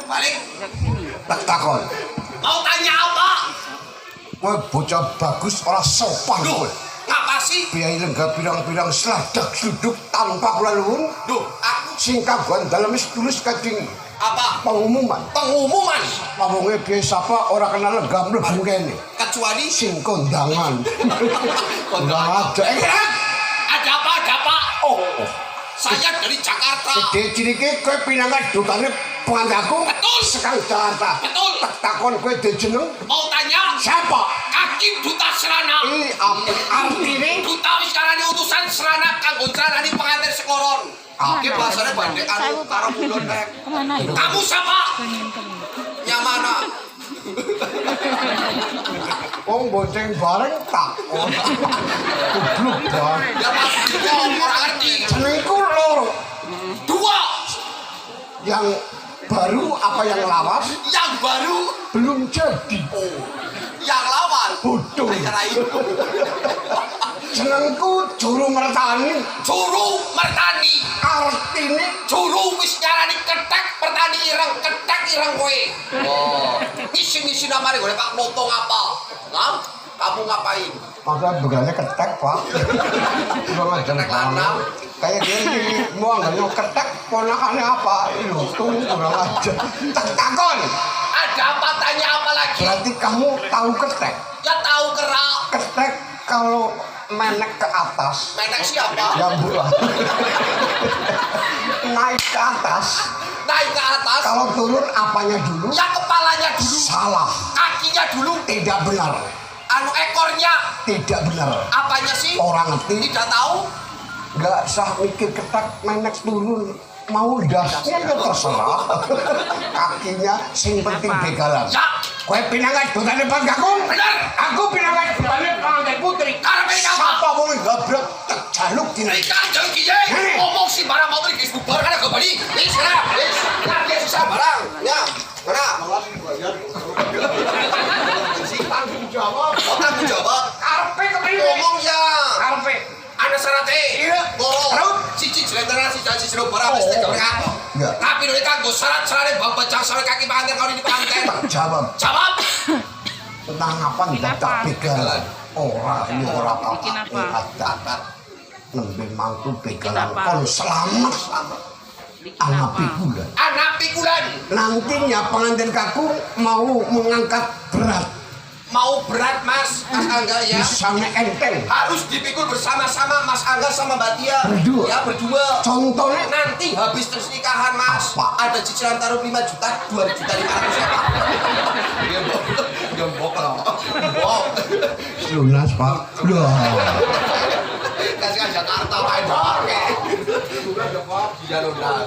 Balik. Tak takon. Mau tanya apa? Kowe bocah bagus ora sopan kowe. Apa sih? Biaya lenggah pirang-pirang sladak duduk tanpa kula nuwun. Duh, aku Sing kagungan dalem wis tulis kading apa? pengumuman. Pengumuman. Pawonge biaya sapa ora kenal lenggah mlebu kene. Kecuali Sing kondangan. kondangan. Ada. Ada apa? Oh. Saya dari Jakarta. Gede cinike kowe pinangan dukane pengandaku. Betul. Sekang Jakarta. Betul. Tak takon kowe jeneng Mau tanya? siapa? Kaki Duta Serana. Apa artine? Duta wis karane utusan Serana kanggo nranani pengantin sekloron. Iki bahasane bandhe anu karo mulun nek. Kemana itu? Kamu siapa? Yang mana? Wong bonceng bareng tak. Goblok banget. Ya pasti ora ngerti. Jenengku loro. Dua. Yang baru apa yang lawas? Yang baru. Belum jadi. Oh. Yang lawan. Bodoh. Rai. Jenengku Juru Mertani. Juru Mertani. Artine Juru wis nyarani ketek pertani ireng ketek ireng kowe. Oh. Isi namanya gue Pak Motong apa? Hah? Kamu ngapain? masa begalnya ketek pak. Kurang ajar banget. Kayak gini mau nggak nyok ketek ponakannya apa? Itu kurang ajar. Takon. Ada apa tanya apa lagi? Berarti kamu tahu ketek? Ya tahu kerak. Ketek kalau menek ke atas. Menek siapa? Ya buah. Naik ke atas. Naik ke atas. Kalau turun apanya dulu? Ya kepalanya dulu. Salah. Kakinya dulu. Tidak benar. Anu ekornya. Tidak benar. Apanya sih? Orang ngerti. Tidak tahu. Gak sah mikir ketak menek turun. Mau dasnya ya terserah. Kakinya sing penting begalan. Ya. Kowe pinangan dotane Panggagung. Benar. Aku pinangan dotane Panganten Putri. Karepe apa? Sapa wong gabrek tak jaluk dina iki. Mereka jangan kiye. Ngomong si barang motor iki bubar kan gak bali. Wis lah. Wis. Nah, dia susah barang. Ya. Mana? Tanggung jawab. Tanggung jawab. Karepe kepriwe? Ngomong ya. Karepe. Ana syaratnya. Iya. Terus cici jelentera si cici jero barang wis tegak apa. Iya. Tapi nek kanggo syarat-syarat bab bajang syarat kaki panganten karo ini panganten. Tak jawab. Jawab. Tentang apa ndak tak begalan. Ora ini ora Bikin apa-apa. apa? Ada nembe mantu begalan apa? kon selamat. Anak pikulan. Anak pikulan. Nantinya pengantin kaku mau mengangkat berat. Mau berat Mas Angga ya. Misalnya enteng. Harus dipikul bersama-sama Mas Angga sama Mbak Tia. Berdua? Ya berdua. Contohnya Nanti habis terus nikahan Mas. Apa? Ada cicilan taruh 5 juta, 2 juta 500 ya Pak. Dia bokol. Bok. lunas pak. Wah. Kasih kan Jakarta Pak Edok. Dia lunas.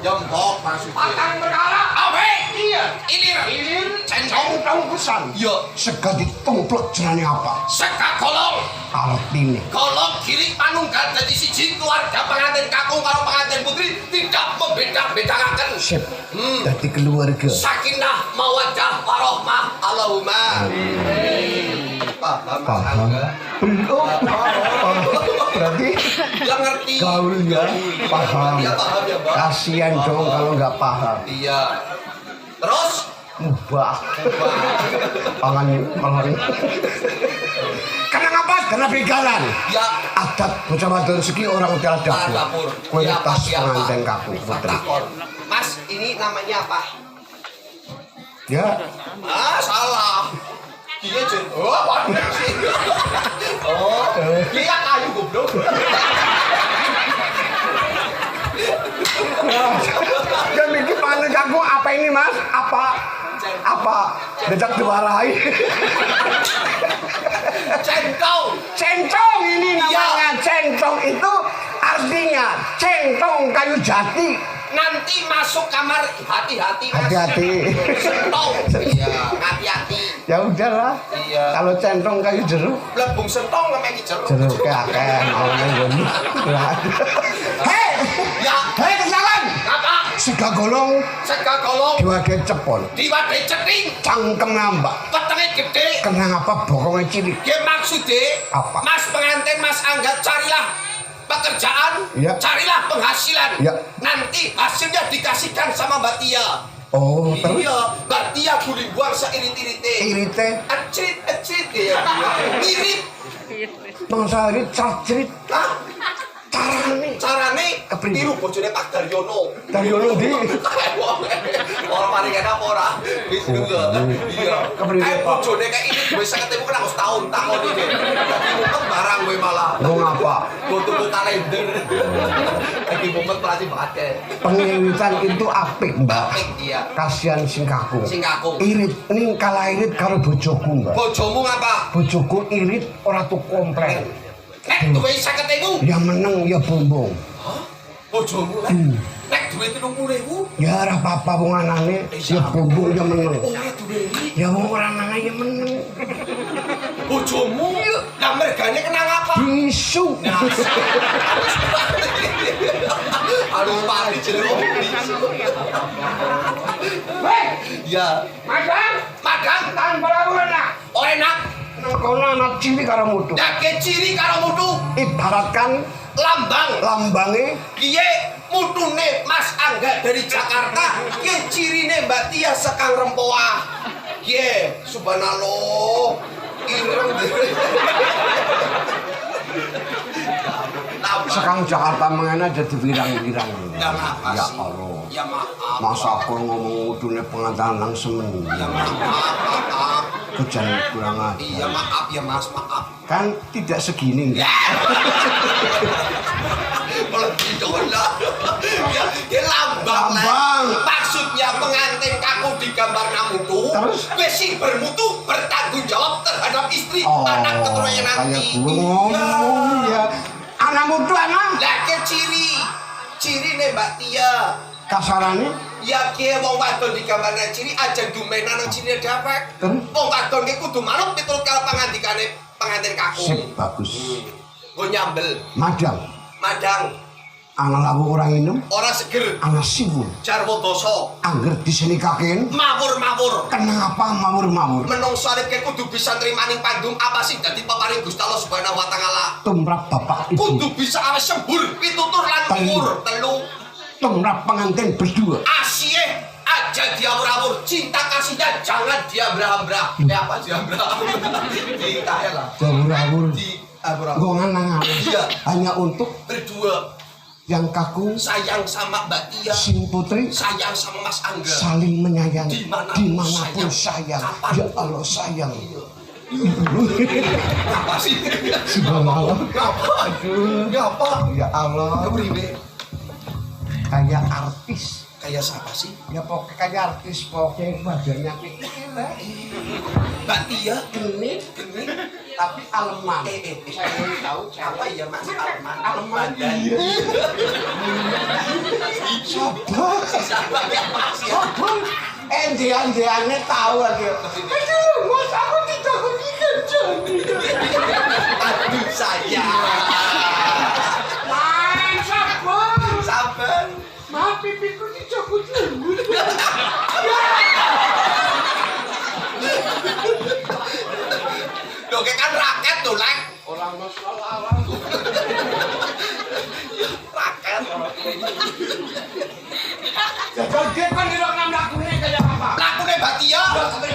Jembok maksudnya. Patang berkala. Awe. Iya. Ilir. Centong. Centong pisan. Iya. Sega ditumplek jenenge apa? Seka golong. Artine. Golong kiri panunggal jadi siji keluarga pengantin kakung karo pengantin putri tidak membeda-bedakan. Sip. Dadi keluarga. Sakinah mawaddah warohmah Allahumma. Paham Paham. Belum. Berarti Yang ngerti. gaulnya paham. Ya paham ya Mbak. Kasian dong kalau nggak paham. Iya. Terus Mubah. Pangan pangan. Kenapa apa? Karena begalan. ya Adat bocah wadon segi orang udah dapur. dapur. Kualitas Siapa? pengantin kaku putri. Takon. Mas, ini namanya apa? Ya, Ah, salah. Dia jen. Oh, apa sih? Oh, dia kayu goblok. ya mikir pengantin kaku apa ini mas? Apa? Dejak diwarai. Centong. Centong ini namanya. Iya. Centong itu artinya centong kayu jati. Nanti masuk kamar hati-hati Mas. Hati-hati. Sentong. Iya, hati-hati. Ya udahlah. Iya. Kalau centong kayu jeruk, Lebung sentong ngemeki jeruk. jeruk kakek mau nggoni. Hei, Ya, hei kesalan. apa? Sega golong Sega golong diwage cepol, diwadahi ceting, cangkem ngambak. petenge gede. Kenang apa bokongnya cilik? Ge maksude Apa? Mas pengantin Mas Angga carilah pekerjaan, Ya. carilah penghasilan. Ya. Nanti hasilnya dikasihkan sama Mbak Tia. Oh, terus Iya, Mbak Tia kudu buang seirit-irite. irite Acrit ya. Irit. mangsa irit cacrit Hah? Carane Kepriye? tiru bojone Pak Daryono. Daryono di Orang paling enak ora. Wis juga. Iya. Kepriye, Pak? Bojone kayak ini gue ketemu kan harus tahun ini. Tapi mumet barang gue malah. mau ngapa Gue tunggu kalender. Lagi mumet pelatih banget. pengiritan itu apik mbak Apik iya. kasihan sing kakung Sing kakung. irit ning kalah irit karo bojoku mbak Bojomu ngapa? bojoku irit ora tuh komplain Nek duwe 50.000. ya meneng ya bombong Hah? Bojomu lah. Nek duwe 30.000. ya ora apa-apa wong anane ya bombong ya meneng Oh, duwe. ya wong ora nang ya meneng Bojomu. Lah mergane kenang apa? bisu Aduh, pari jeruk. Weh, Ya. madang, Madang. tan balabu enak. Oh enak. nang kono anak ciri karo mutu Dake ciri karo mutu. ibaratkan Lambang. lambange Kiye mutune Mas Angga dari Jakarta. Kiye cirine Mbak Tia sekang rempoah. Kiye subhanallah. Ireng. sekarang Jakarta mengena jadi pirang-pirang Ya maaf ya sih. Allah Ya maaf. masa aku ngomong udune pengantaran nang semen Ya maaf. hujan kurang aja Iya maaf ya Mas, maaf. kan tidak segini enggak Lebih dola. Ya lambang lah. Lambang. Maksudnya pengantin kaku digambar namutu. Terus? Wes sing bermutu bertanggung jawab terhadap istri oh anak keturunannya kayak nanti. gue ngomong ya anak mutu anak Lah ke ciri nih Mbak Tia. kasarannya Ya kia wong wadon digambarnya ciri aja dumena nang ciri dapet. Terus? Wong wadon ki kudu manut miturut karo pangandikane pengantin kaku. sip bagus Gue nyambel, madang, anak lawu orang minum orang seger, anak siwur jarwo doso, angger disenikaken mawur. kenapa mawur-mawur Menungso arep ke kudu bisa nrimaning pandum apa sih dadi peparing Gusti Allah Subhanahu wa taala. tumrap bapak ibu Kudu bisa awes sembur, pitutur lan umur telu. tumrap pengantin berdua Asyik aja diawur-awur, cinta kasihnya jangan diambra-ambra. Apa diambra? Cinta ya lah. jawur-awur Diambra. gongan nangan Iya. hanya untuk Berdua yang kakung sayang sama Mbak Tia, sing putri sayang sama Mas Angga. saling menyayangi Dimanapun dimanapun sayang kapan. ya Allah sayang Apa sih? subhanallah Ngapa? aduh Ngapa? ya Allah Kepriwe? kayak artis Kayak siapa sih? ya pokoknya kayak artis pokoknya badannya kecil lah Mbak Tia? genit Genit? tapi aleman Saya mau tahu apa ya Mas Alman? Alman, Badan. iya. sabar Siapa ya Mas ya? sabar dia tahu lagi aduh mas aku tidak kepikiran Aduh saya. Man, sabar. Sabar. Maaf, pipiku dicabut dulu. Loh kayak kan raket tuh Lek. orang masalah Raket. Jadi kan di dalam lakunya kayak apa? Lakune Mbak Tia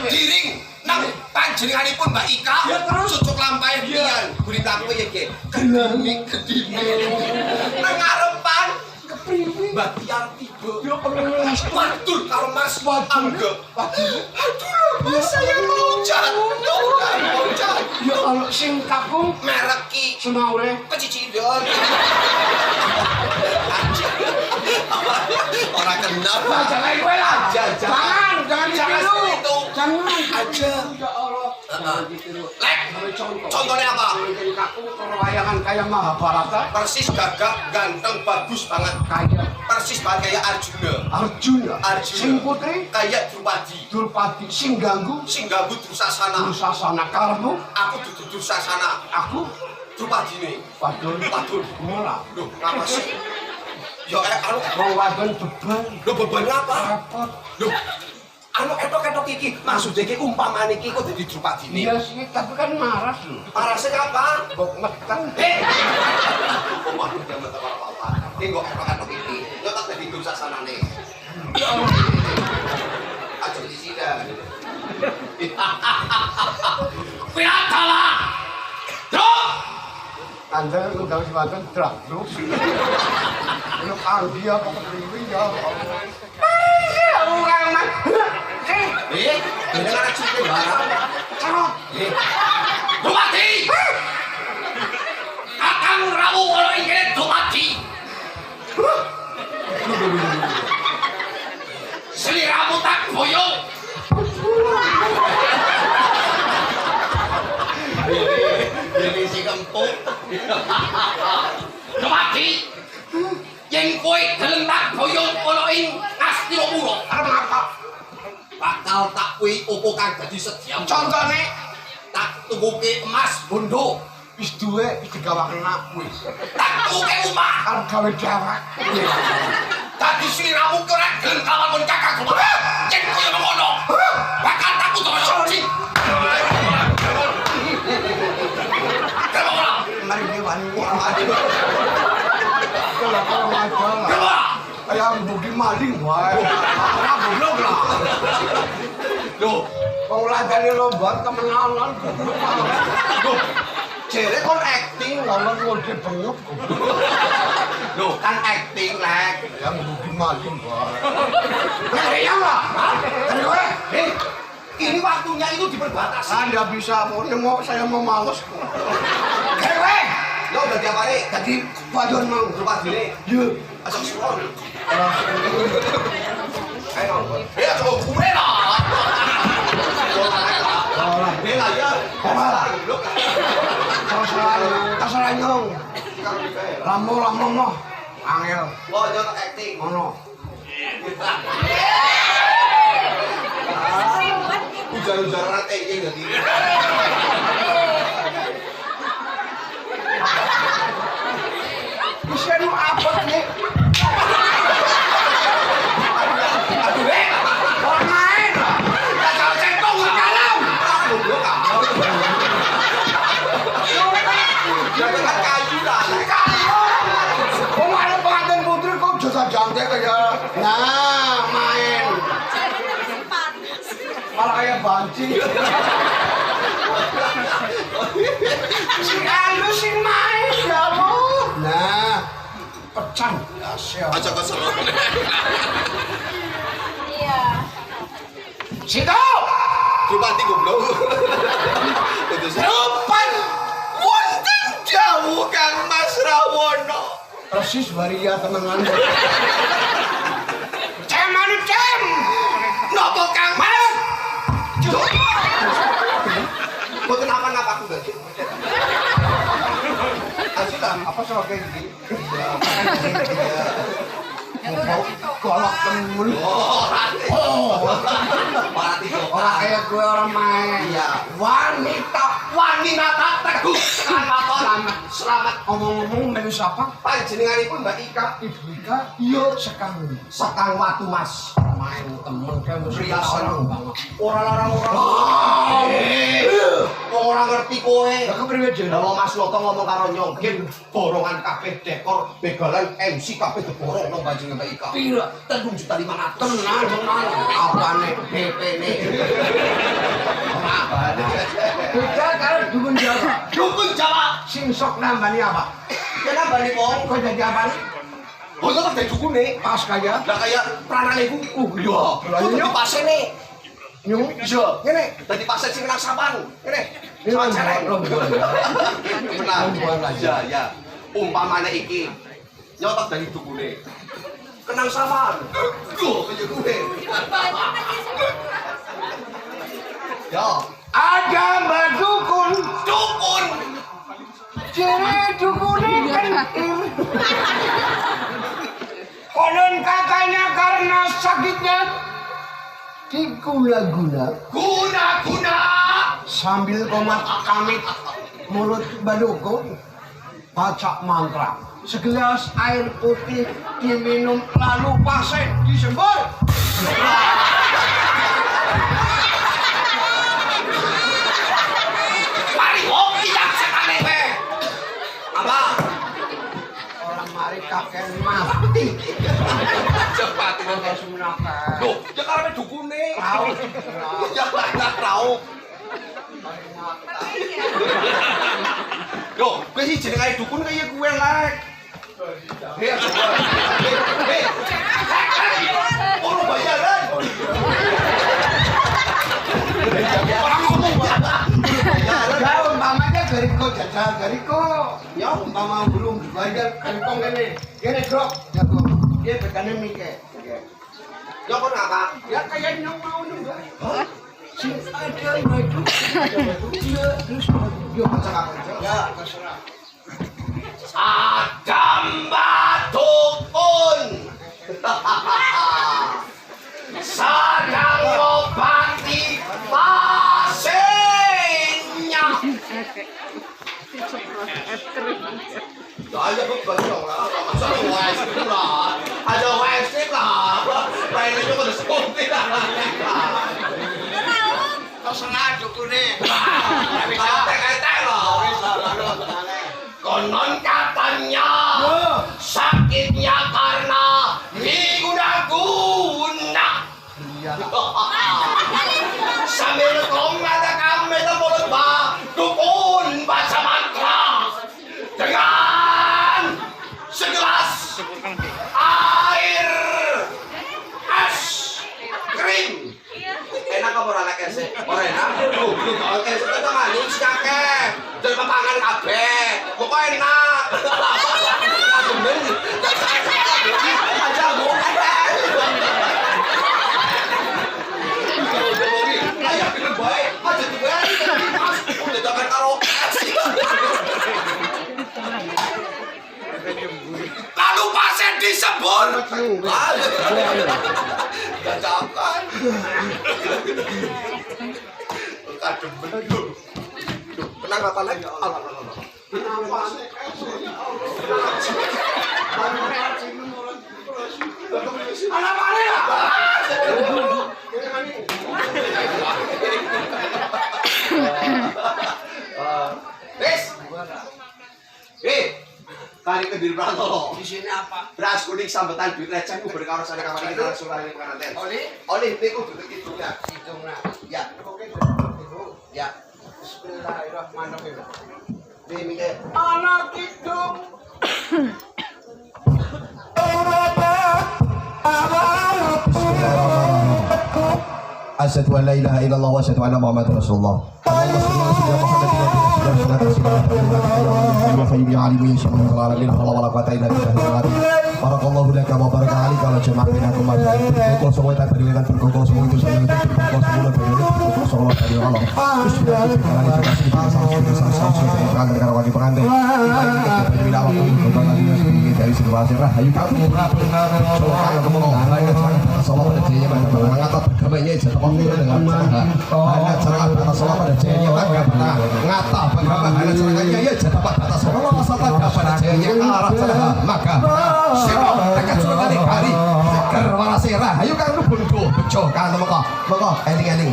giring nang panjenenganipun Mbak Ika. Ya, terus? Cucuk lampahe pian. Guri lakuke ya Ki. Gedimik. Nang ngarepan Kepriwe? Mbak Tia tiba. Ya Allah. Waduh karo Mas Angga. waduh Aduh Mas saya mau jatuh. Mau jatuh. Ya Allah, sing kakung Merek ki semaure. kecicidon. Orang kenal. Jangan gue lah. Jangan Jangan ditiru. seperti itu. Jangan. Aja. Ya Allah. Jangan ditiru. Lek, Ambil contoh. contohnya apa? Jadi kakung perwayangan kayak Mahabharata. Persis gagah, ganteng, bagus banget. Kayak Persis banget kayak Arjuna. Arjuna Arjuna. sing putri Kayak Drupadi. Durpati sing ganggu Sing ganggu Dursasana. Dursasana karmu Aku dudu Dursasana. aku Drupadi nih. wadon Wadon. mola Loh, ngapa sih? Ya anu. wong wadon beban Loh beban apa? repot Loh, anu etok-etok iki maksudnya iki umpamane iki kok dadi drupadine. Iya sih, tapi kan marah loh. Parase kapan? Bok meteng. Omah udah metu apa-apa. Iki kok etok-etok iki. Yo tak dadi dosa sanane. Aja di sini. Piatalah. Drop. Anda lu gak bisa bantu drag terus. Lu Andi apa kepriwi ya? Orang mah. Ini anak cilik barang. Dumati. Kakang Rawu kalau ingin dumati. Seliramu tak boyong. Jadi si kempuk. Dumati. Yang kue gelem tak boyong kalau ing Astiro Puro. Kenapa? Bakal tak kuwi opo kang dadi sediam. Contohnya Tak tukuke emas bondo. wis duwe wis digawaken aku wis. Tak tuke umah. Arep gawe dawak. Tadi seliramu kira gelem kawan pun kakak kumah. Yang kue mengono. Bakal takut terus. Kenapa? Mari dewani kalau majalah. Kenapa? Ayam budi maling wae. Ora goblok lah. Loh, Wong ladane lomba temenanan. loh. Jere kon acting. Lawan ngode bengep. Loh, kan acting lek. Ayam budi maling wae. Ya lah. Ini waktunya itu diperbatasi. Anda bisa mau saya mau males kok. Kewe. Lo udah tiap hari Tadi padon mau. lupa dile. Yo. Asal suron. Ora Ayo. Ya coba gue lah. ora Bela ya. Kemana? Lo Terserah nyong. Lamu mah. Angel. Wah, jangan acting. Ono. Ujar-ujaran acting jadi. Bisa nu apa nih? Aduh, Orang main. Kakak centong kalam. goblok ah. Jangan kayu lah. Kok ada pengantin putri kok jasa jantai kayak. Nah, main. Malah kayak banci. Si Alu si main ya lo. Nah, pecan. Ya siap. Aja keseron. Iya. Situ. Drupadi goblok. Itu Drupan. Wonten jauh Kang Mas Rawono. Persis waria temenan. Cem anu cem. Nopo Kang Mas? Cuk. Boten apa-apa aku gak. Asli lah. Apa soal kayak gini? Kolok temen. Para tiga. Orang kayak gue orang main. Iya. Wanita. Wanita tak teguh. Selamat ngomong-ngomong melu siapa? Panjenenganipun Mbak Ika. Ibu Ika. Iya sekang. Sekang watu Mas. Main temen kayak mesti Pria seneng seneng. banget. Orang larang orang. Orang ngerti kowe. Lah kepriwe jeneng? Lah Mas Loto ngomong karo nyongkin borongan kabeh dekor begalan MC kabeh diborong nang panjenengan Mbak Ika. Pira? 3.500.000. Tenang. Apane? DP-ne. Beda karo dukun Jawa. Dukun Jawa. Sing sok nambani apa? Kenapa nih wong? Kok jadi apa nih? Oh, itu tak dukune. Pas kayak Lah kayak pranaleku. Iya. Lah, Itu iya. di pasene. nyung. Iya. Ngene. Dadi pasar sing nang Sapan. Ngene. Ini Sawan lomba- celeng. lomba. Benar. Lomba aja. Ya, ya. Umpamane iki nyotot dari dukune. Kenang Sapan. Go kaya gue. Ya. Ada mbak dukun. Dukun. Ciri dukunnya kan konon katanya karena sakitnya diguna-guna Guna-guna. sambil komat kamit mulut badukun baca mantra segelas air putih diminum lalu pasien disembur Loh, ya karena dukune. Tahu. Ya banyak tahu. Loh, kowe sih jeneng ae dukun kaya kowe lek. Ono bayaran. Orang ngomong Ya umpamanya gariko jajal gariko. Ya umpama belum dibayar gariko kene drop. Ya kok. Dia bekane mikir. Ya kok ngakak. Ya kayak yang mau nunggu. Si ada baju. Dia terus dia macam apa? Ya terserah. Adam Batukun sedang ngobati pasiennya. Aja bebanyo lah, masa western lah, aja western lah, lainnya juga udah seperti lah. Terserah dukune. Tapi kata-kata loh. Konon katanya sakitnya karena diguna-guna. Sambil mengatakan mulut dukun baca mantra dengan segelas air es krim. Enak apa ora lek es? Ora enak. Oke, itu manis kakek. Dari papangan kabeh. Kok enak. Demen. Aja mau. Ayo pilih baik. Aja juga. Udah jangan karo es. Lalu pasien disebut. Jajakan. Kadem bener. Tenang apa lagi? Anak mana ya? Kari Kediri Prantolo. Di sini apa? Beras kuning sambetan duit receh ku berkaros ana kamar kita langsung kali pengantin. Oli niku duduk itu ya. Hidungnya. Ya. Oke, Ya. Bismillahirrahmanirrahim. Nih mikir. Anak hidung. Asyhadu an la ilaha illallah wa asyhadu anna Muhammadar Rasulullah. Allahumma shalli ala sayyidina Muhammadin wa ala alihi wa sahbihi. Barakallahu laka wa baraka alika wa jama'a bainakum wa berkumpul semua tak berikan berkumpul semua itu semua itu berkumpul semua berkumpul semua dari Allah. Dari situasi rahayu kamu mengangkat agamanya jatuh dengan hanya cara batas Allah pada jayanya ngata bagaimana caranya ya jatuh batas Allah masalah pada jayanya arah cara maka sirah dekat sudah kali kerwana sirah ayo kan lu buntu bejo kan maka ending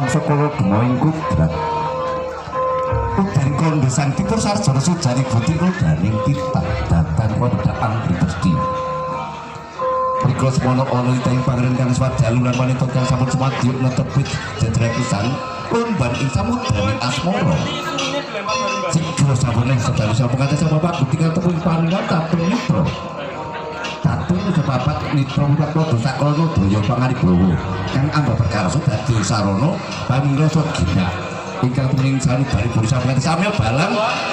sekolah gemoing kudrat dari kondesan tipur sarjana sujari butiro daning titah datan kodaan pribadi berikut semono ono itang pangeran kang swat jaluran wanita kang sampun semadiuk netepit jadra pisan umban ing samudra asmara terus sabune sedaya sapa kate sapa Pak ketika tepung paningan tatung nitro. Tatung sepapat nitro mudak padha sakrono daya pangaribawa. Kang amba perkara dadi sarana pamirsa gina. Ingkang tuning sami bali buri sapa kate sami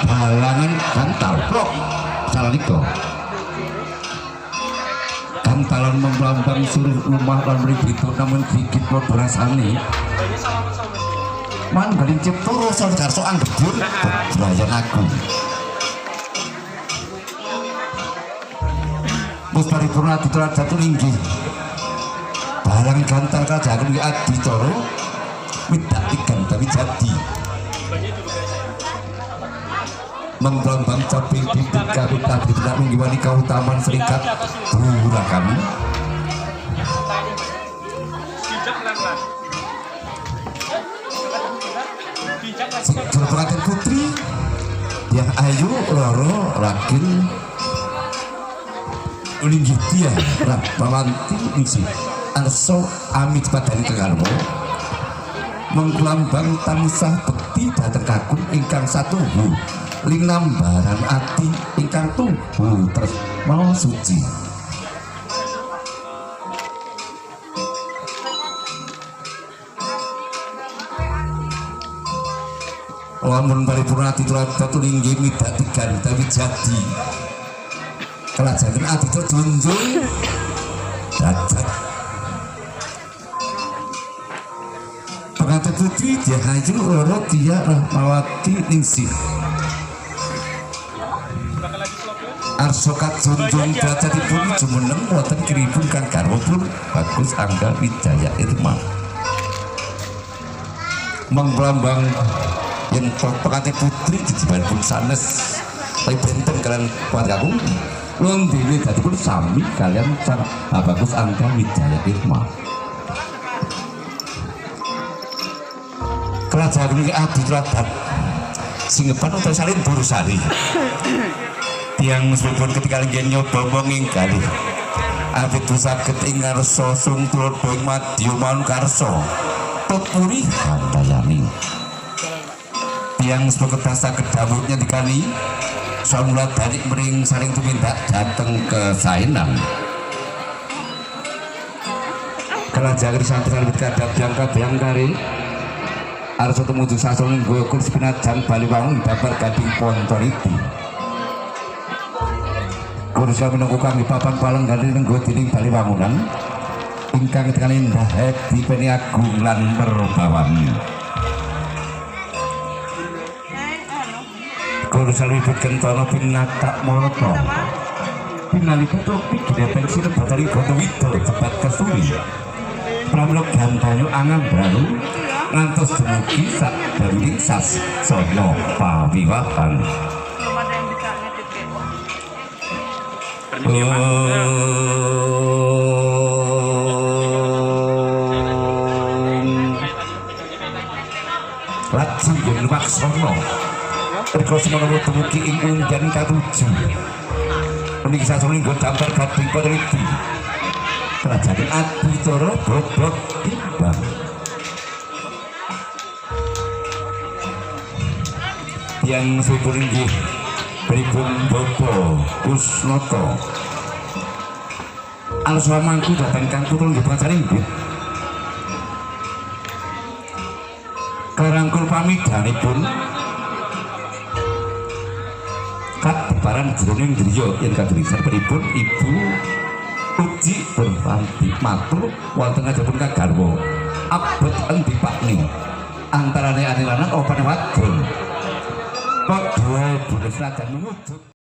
balangan gantal plok salalika. Gantalan memblambang suruh rumah lan mribito namun dikit padha rasane. Man galing cipto rasa karso anggap jur bebrayan aku. Mus paripurna ditular jatuh tinggi. Barang gantal kajagun ki adi coro midak ikan tapi jadi. Memblambang caping bibit kabit tapi tidak menggiwani kautaman seringkat dura kami. Pengantin putri yang ayu loro rakin ulinggih dia lah pamanti misi arso amit padani kekalmo menggelambang tansah bekti dateng kakung ingkang satuhu linambaran ati ingkang tuhu terus mau suci. Lamun paripurna titular datu linggih midak tigan tapi jadi kelajaran ati junjung dadat pengantin putri dia hayu loro dia Rahmawati ningsih arsokat junjung derajatipun jumeneng wonten kiripun kang garwa pun Bagus Angga Wijaya Irma menglambang yang pengantin putri dijibanipun sanes tapi benten kalian kuat kakung londene dadipun sami kalian Sang Bagus Angga Wijaya Irma. Kerajaan ini adi teladan singepan utawa salin Dursari tiang meskipun ketika linggian nyoba menginggali abid saged ing ngarsa sung tulodo ing madya maun karsa pepuri handayani yang sebagai saged dawuhnya dikali samula balik mering saling tumindak dateng ke Saenang kerajaan santri lebih kadap yang kari arsa tumuju sasong nggo kursi pinajan Baliwangun dabar gading pontoriti kursi menunggu kang di papan palang gading nggo dining Baliwangunan ingkang tekan indah di peni agung lan merbawan Guru salibut kentono pinatak monoto pinalika topi gidepeng sirep batari goto wido cepat kesuri pramlok gantanyo angan baru ngantos dumugi sak banding sas sono pawiwahan laju yang maksono Riko semono temuki ing undan katuju meniki sasone nggo dampar gading peneliti kerajaan adi coro bobot timbang yang subur inggih pripun Bobo Kusnoto alswamangku datang kang putul nggih pengacara inggih karangkul pamidanipun barang jroning griya yen kadhewe pripun Ibu Uji Berwanti matur wonten ngajapun kagarwa abet endi pakni antarane ane lanang opane wadon padha bodho senajan mewujud